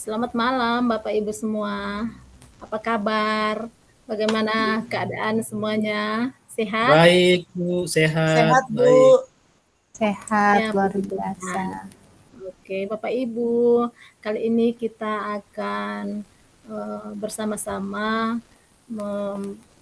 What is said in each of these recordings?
Selamat malam Bapak Ibu semua. Apa kabar? Bagaimana keadaan semuanya? Sehat? Baik, Bu, sehat, Sehat, Bu. baik. Sehat, Ya, luar puji biasa. Tuhan. Oke, Bapak Ibu, kali ini kita akan bersama-sama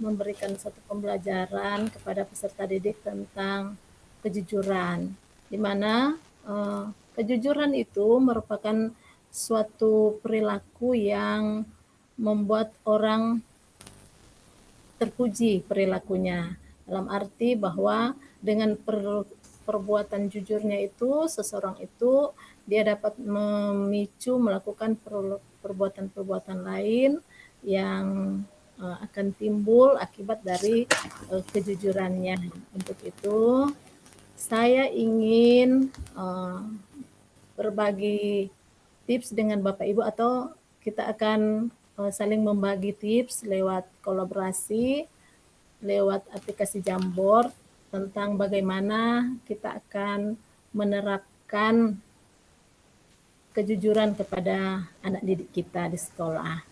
memberikan satu pembelajaran kepada peserta didik tentang kejujuran, di mana kejujuran itu merupakan suatu perilaku yang membuat orang terpuji perilakunya, dalam arti bahwa dengan perbuatan jujurnya itu seseorang itu dia dapat memicu melakukan perbuatan-perbuatan lain yang akan timbul akibat dari kejujurannya. Untuk itu saya ingin berbagi tips dengan Bapak Ibu, atau kita akan saling membagi tips lewat kolaborasi, lewat aplikasi Jamboard, tentang bagaimana kita akan menerapkan kejujuran kepada anak didik kita di sekolah.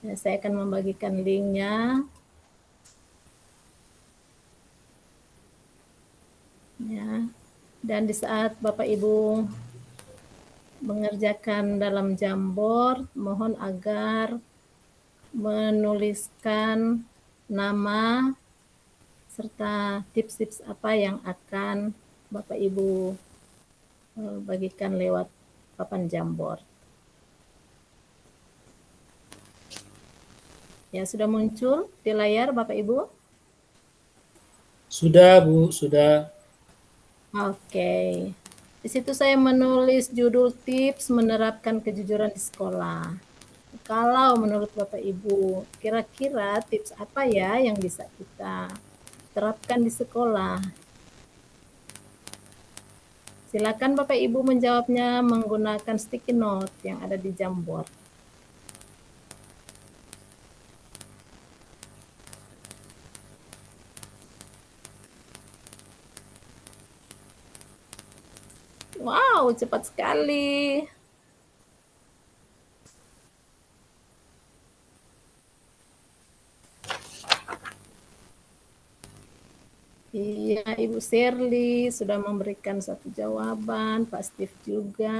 Ya, saya akan membagikan linknya. Ya, dan di saat Bapak Ibu mengerjakan dalam Jamboard, mohon agar menuliskan nama serta tips-tips apa yang akan Bapak Ibu bagikan lewat papan Jamboard. Ya, sudah muncul di layar Bapak Ibu? Sudah, Bu, sudah. Oke. Di situ saya menulis judul tips menerapkan kejujuran di sekolah. Kalau menurut Bapak Ibu, kira-kira tips apa ya yang bisa kita terapkan di sekolah? Silakan Bapak Ibu menjawabnya menggunakan sticky note yang ada di Jamboard. Wow, cepat sekali. Iya, Ibu Shirley sudah memberikan satu jawaban, Pak Steve juga.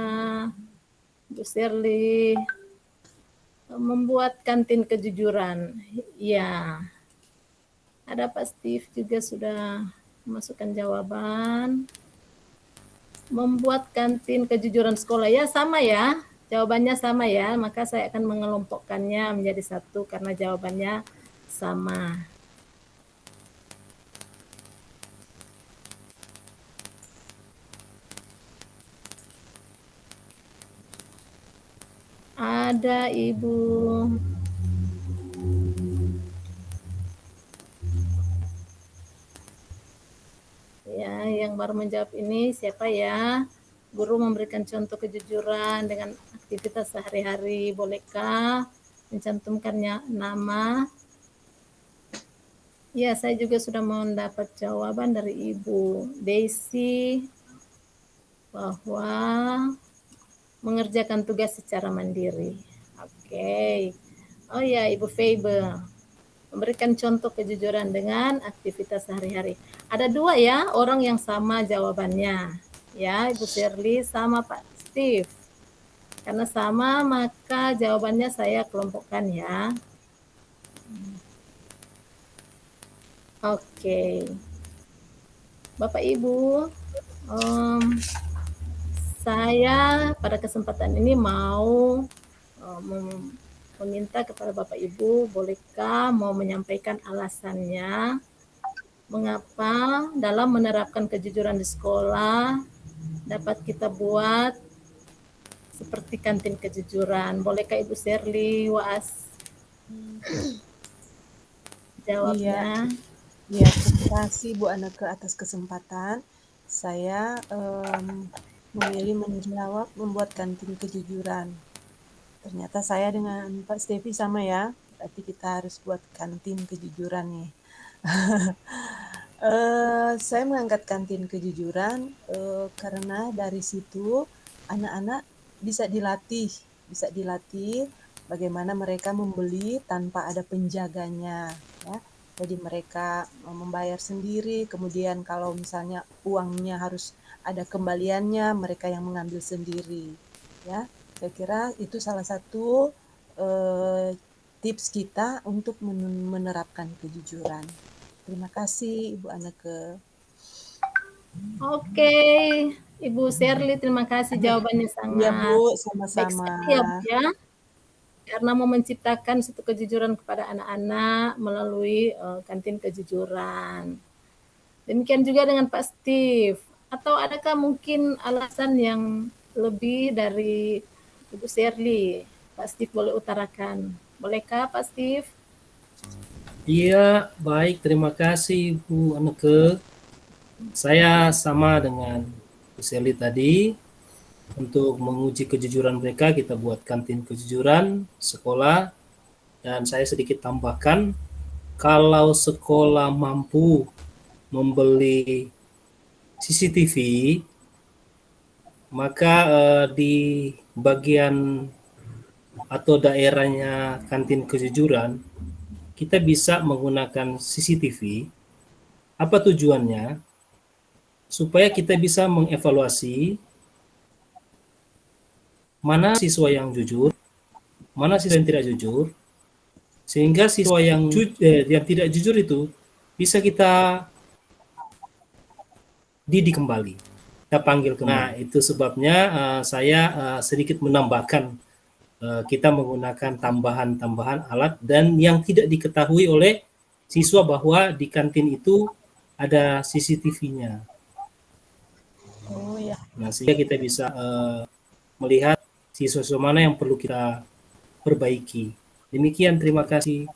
Ibu Shirley, membuat kantin kejujuran. Ya, ada Pak Steve juga sudah memasukkan jawaban. Membuat kantin kejujuran sekolah, ya sama ya, jawabannya sama ya, maka saya akan mengelompokkannya menjadi satu karena jawabannya sama. Ada Ibu ya, yang baru menjawab ini siapa ya? Guru memberikan contoh kejujuran dengan aktivitas sehari-hari. Bolehkah mencantumkannya nama? Ya, saya juga sudah mendapat jawaban dari Ibu Daisy bahwa mengerjakan tugas secara mandiri. Oke. Oh ya, Ibu Fable memberikan contoh kejujuran dengan aktivitas sehari-hari. Ada dua ya orang yang sama jawabannya. Ya, Ibu Shirley sama Pak Steve. Karena sama, maka jawabannya saya kelompokkan ya. Oke. Bapak Ibu, saya pada kesempatan ini mau meminta kepada Bapak Ibu, bolehkah mau menyampaikan alasannya mengapa dalam menerapkan kejujuran di sekolah dapat kita buat seperti kantin kejujuran. Bolehkah Ibu Shirley Waas jawabnya? Ya, terima kasih Bu Aneke atas kesempatan. Saya memilih menjawab membuat kantin kejujuran. Ternyata saya dengan Pak Stevi sama ya, berarti kita harus buat kantin kejujuran nih. Saya mengangkat kantin kejujuran karena dari situ anak-anak bisa dilatih bisa dilatih bagaimana mereka membeli tanpa ada penjaganya, ya. Jadi mereka membayar sendiri, kemudian kalau misalnya uangnya harus ada kembaliannya, mereka yang mengambil sendiri, ya. Saya kira itu salah satu tips kita untuk menerapkan kejujuran. Terima kasih Ibu Anneke. Oke, Ibu Sherly, terima kasih jawabannya Iya sangat Bu, baik sama-sama. sekali ya Bu ya. Karena mau menciptakan suatu kejujuran kepada anak-anak melalui kantin kejujuran. Demikian juga dengan Pak Steve. Atau adakah mungkin alasan yang lebih dari Ibu Sherly? Pak Steve boleh utarakan. Bolehkah Pak Steve? Iya, baik. Terima kasih Bu Anneke. Saya sama dengan Bu Seli tadi. Untuk menguji kejujuran mereka, kita buat kantin kejujuran sekolah. Dan saya sedikit tambahkan, kalau sekolah mampu membeli CCTV, maka di bagian atau daerahnya kantin kejujuran, kita bisa menggunakan CCTV. Apa tujuannya? Supaya kita bisa mengevaluasi mana siswa yang jujur, mana siswa yang tidak jujur, sehingga siswa yang tidak jujur itu bisa kita didik kembali, kita panggil kembali. Nah, itu sebabnya saya sedikit menambahkan kita menggunakan tambahan-tambahan alat dan yang tidak diketahui oleh siswa bahwa di kantin itu ada CCTV-nya. Oh ya. Nah, sehingga kita bisa melihat siswa-siswa mana yang perlu kita perbaiki. Demikian, terima kasih.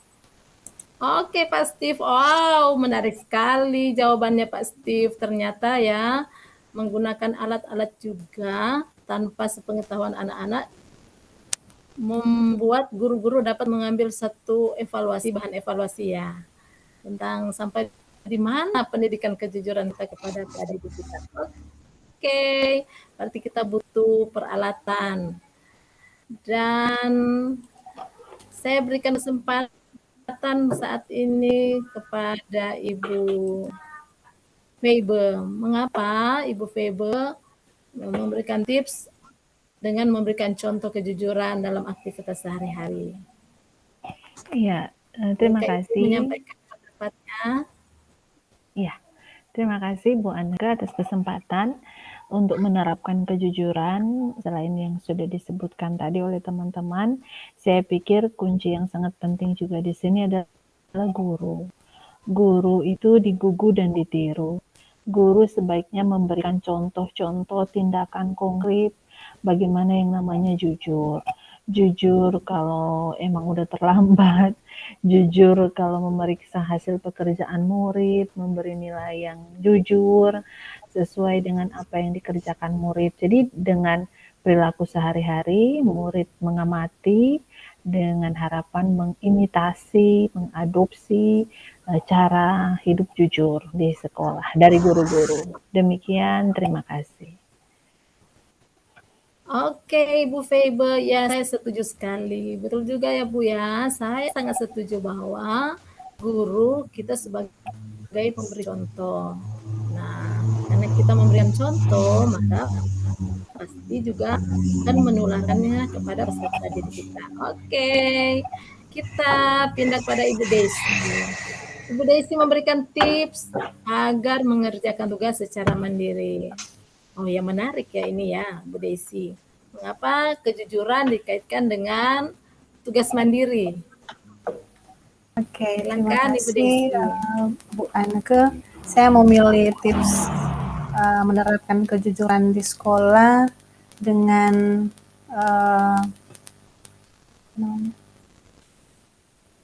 Oke Pak Steve, wow menarik sekali jawabannya Pak Steve. Ternyata ya menggunakan alat-alat juga tanpa sepengetahuan anak-anak membuat guru-guru dapat mengambil satu bahan evaluasi ya tentang sampai di mana pendidikan kejujuran kita kepada adik-adik kita. Oke, berarti kita butuh peralatan dan saya berikan kesempatan saat ini kepada Ibu Febe. Mengapa Ibu Febe memberikan tips dengan memberikan contoh kejujuran dalam aktivitas sehari-hari? Iya, terima Mungkin kasih. menyampaikan pendapatnya. Iya, terima kasih Bu Anneke atas kesempatan untuk menerapkan kejujuran. Selain yang sudah disebutkan tadi oleh teman-teman, saya pikir kunci yang sangat penting juga di sini adalah guru. Guru itu digugu dan ditiru. Guru sebaiknya memberikan contoh-contoh tindakan konkret bagaimana yang namanya jujur. Jujur kalau emang udah terlambat, jujur kalau memeriksa hasil pekerjaan murid, memberi nilai yang jujur sesuai dengan apa yang dikerjakan murid. Jadi dengan perilaku sehari-hari, murid mengamati dengan harapan mengimitasi, mengadopsi cara hidup jujur di sekolah dari guru-guru. Demikian, terima kasih. Oke, Ibu Febe, ya saya setuju sekali. Betul juga ya Bu ya, saya sangat setuju bahwa guru kita sebagai pemberi contoh. Nah, karena kita memberikan contoh, maka pasti juga akan menularkannya kepada peserta didik kita. Oke, kita pindah kepada Ibu Desi. Ibu Desi memberikan tips agar mengerjakan tugas secara mandiri. Oh ya, menarik ya ini ya, Bu Desi. Mengapa kejujuran dikaitkan dengan tugas mandiri? Oke, terima Silakan Ibu kasih Desi. Bu Anneke. Saya memilih tips menerapkan kejujuran di sekolah dengan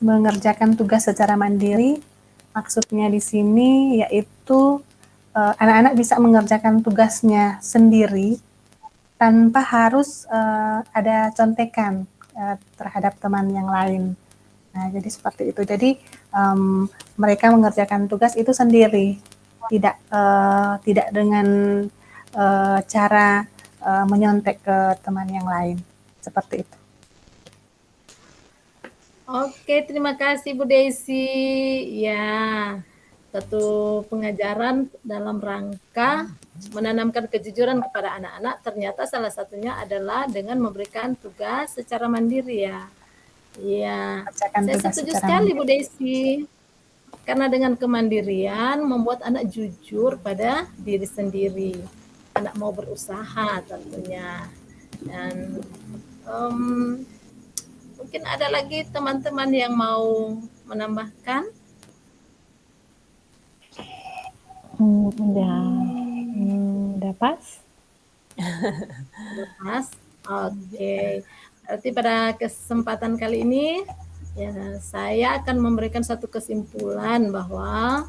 mengerjakan tugas secara mandiri. Maksudnya di sini yaitu anak-anak bisa mengerjakan tugasnya sendiri tanpa harus ada contekan terhadap teman yang lain. Nah, jadi seperti itu. Jadi mereka mengerjakan tugas itu sendiri, tidak dengan cara menyontek ke teman yang lain. Seperti itu. Oke, terima kasih Bu Desi. Ya, satu pengajaran dalam rangka menanamkan kejujuran kepada anak-anak, ternyata salah satunya adalah dengan memberikan tugas secara mandiri ya. Iya, Mengerjakan saya tugas setuju secara sekali mandiri. Bu Desi. Karena dengan kemandirian membuat anak jujur pada diri sendiri. Anak mau berusaha tentunya. Dan em, mungkin ada lagi teman-teman yang mau menambahkan? Udah pas. Mas, oke. Berarti pada kesempatan kali ini ya saya akan memberikan satu kesimpulan bahwa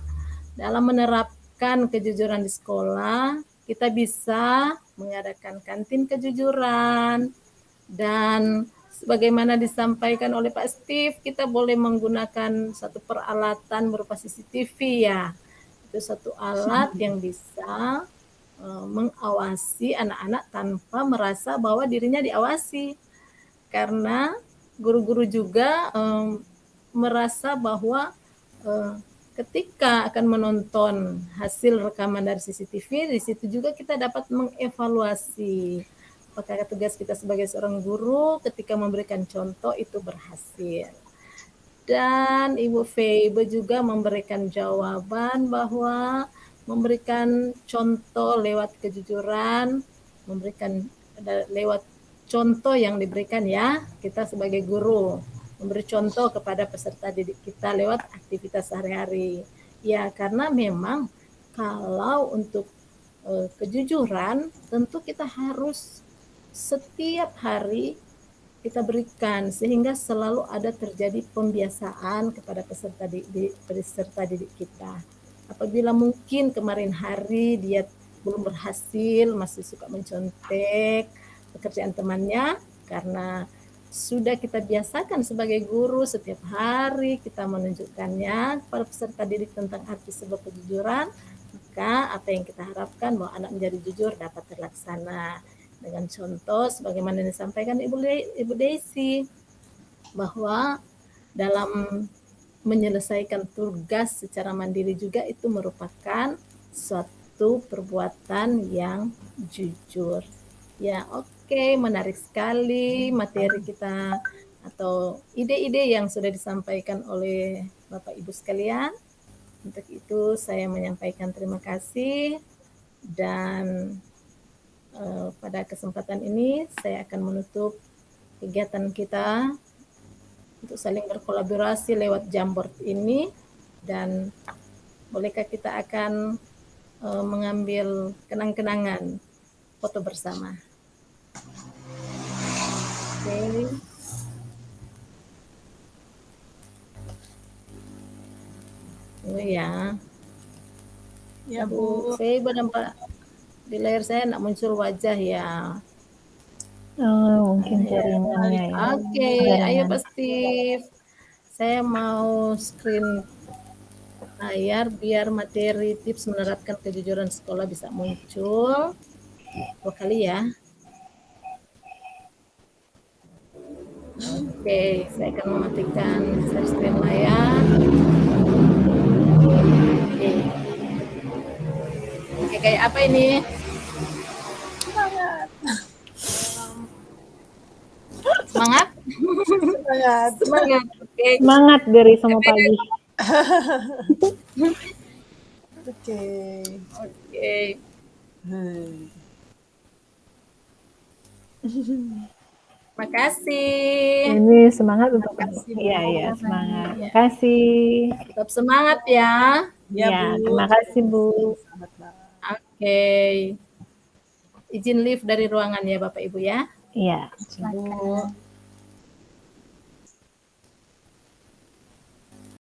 dalam menerapkan kejujuran di sekolah, kita bisa mengadakan kantin kejujuran dan sebagaimana disampaikan oleh Pak Steve, kita boleh menggunakan satu peralatan berupa CCTV ya. Itu satu alat yang bisa mengawasi anak-anak tanpa merasa bahwa dirinya diawasi. Karena guru-guru juga merasa bahwa ketika akan menonton hasil rekaman dari CCTV, di situ juga kita dapat mengevaluasi apakah tugas kita sebagai seorang guru ketika memberikan contoh itu berhasil. Dan Ibu Feibe juga memberikan jawaban bahwa memberikan contoh lewat kejujuran, memberikan lewat contoh yang diberikan ya, kita sebagai guru memberi contoh kepada peserta didik kita lewat aktivitas sehari-hari. Ya, karena memang kalau untuk kejujuran tentu kita harus setiap hari kita berikan sehingga selalu ada terjadi pembiasaan kepada peserta didik kita. Apabila mungkin kemarin hari dia belum berhasil, masih suka mencontek pekerjaan temannya, karena sudah kita biasakan sebagai guru setiap hari kita menunjukkannya kepada peserta didik tentang arti sebuah kejujuran, maka apa yang kita harapkan bahwa anak menjadi jujur dapat terlaksana. Dengan contoh sebagaimana disampaikan Ibu Desi bahwa dalam menyelesaikan tugas secara mandiri juga itu merupakan suatu perbuatan yang jujur. Ya, oke, menarik sekali materi kita atau ide-ide yang sudah disampaikan oleh Bapak Ibu sekalian. Untuk itu saya menyampaikan terima kasih dan pada kesempatan ini saya akan menutup kegiatan kita untuk saling berkolaborasi lewat Jamboard ini, dan bolehkah kita akan mengambil kenang-kenangan foto bersama. Oke. Oh ya. Ya Bu. Saya nampak di layar saya nak muncul wajah ya. Mungkin jaringannya ya. Oke, ayo Pak Steve. Saya mau screen layar biar materi tips menerapkan kejujuran sekolah bisa muncul. 2 kali ya. Oke, saya akan mematikan share screen layar. Oke, kayak apa ini? Semangat? Semangat. Semangat. Oke. Semangat dari semua pagi. Oke. Oke. Makasih. Ini semangat untuk Makasih, Bu. Iya, iya, semangat. Ya. Makasih. Tetap semangat ya. Ya, Bu. terima kasih Bu. Selamat malam. Oke. Izin live dari ruangan ya Bapak Ibu ya. Iya. Bu.